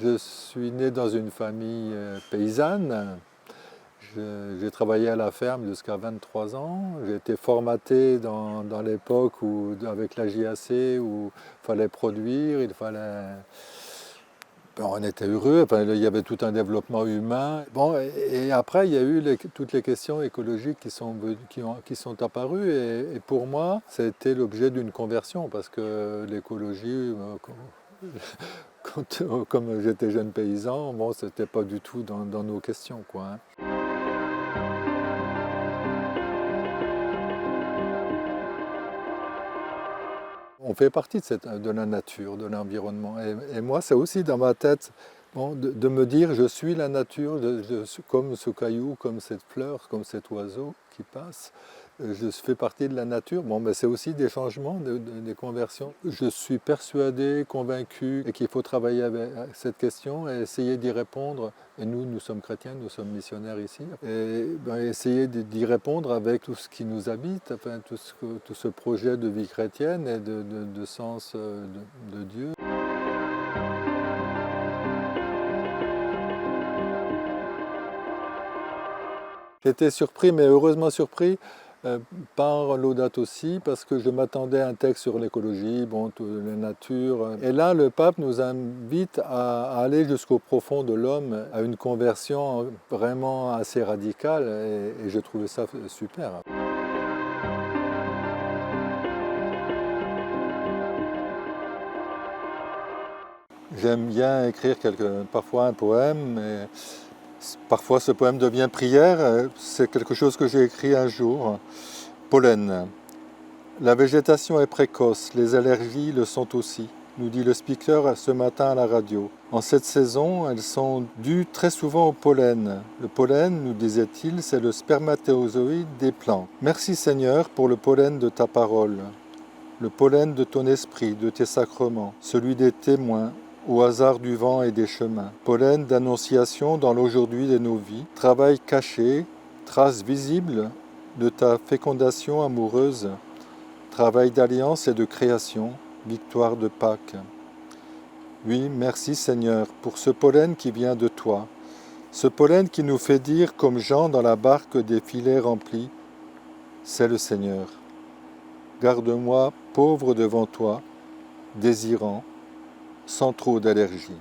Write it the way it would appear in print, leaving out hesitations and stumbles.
Je suis né dans une famille paysanne. J'ai travaillé à la ferme jusqu'à 23 ans. J'ai été formaté dans l'époque avec la JAC où il fallait produire, on était heureux, enfin, il y avait tout un développement humain. Bon, et après, il y a eu toutes les questions écologiques qui sont apparues. Et pour moi, ça a été l'objet d'une conversion parce que l'écologie, comme j'étais jeune paysan, bon, c'était pas du tout dans nos questions, quoi, hein. On fait partie de la nature, de l'environnement. Et moi, c'est aussi dans ma tête, bon, de me dire, je suis la nature, comme ce caillou, comme cette fleur, comme cet oiseau qui passe. Je fais partie de la nature. Bon, mais c'est aussi des changements, des conversions. Je suis persuadé, convaincu, et qu'il faut travailler avec cette question et essayer d'y répondre. Et nous sommes chrétiens, nous sommes missionnaires ici. Et essayer d'y répondre avec tout ce qui nous habite, enfin, tout ce projet de vie chrétienne et de sens de Dieu. J'étais surpris, mais heureusement surpris, par Laudato Si, parce que je m'attendais à un texte sur l'écologie, bon, la nature. Et là, le pape nous invite à aller jusqu'au profond de l'homme, à une conversion vraiment assez radicale, et je trouvais ça super. J'aime bien écrire parfois un poème, mais parfois ce poème devient prière. C'est quelque chose que j'ai écrit un jour. Pollen. La végétation est précoce, les allergies le sont aussi, nous dit le speaker ce matin à la radio. En cette saison, elles sont dues très souvent au pollen. Le pollen, nous disait-il, c'est le spermatézoïde des plantes. Merci Seigneur pour le pollen de ta parole, le pollen de ton esprit, de tes sacrements, celui des témoins, au hasard du vent et des chemins. Pollen d'annonciation dans l'aujourd'hui de nos vies, travail caché, trace visible de ta fécondation amoureuse, travail d'alliance et de création, victoire de Pâques. Oui, merci Seigneur pour ce pollen qui vient de toi, ce pollen qui nous fait dire comme Jean dans la barque des filets remplis, c'est le Seigneur. Garde-moi pauvre devant toi, désirant, sans trop d'allergie.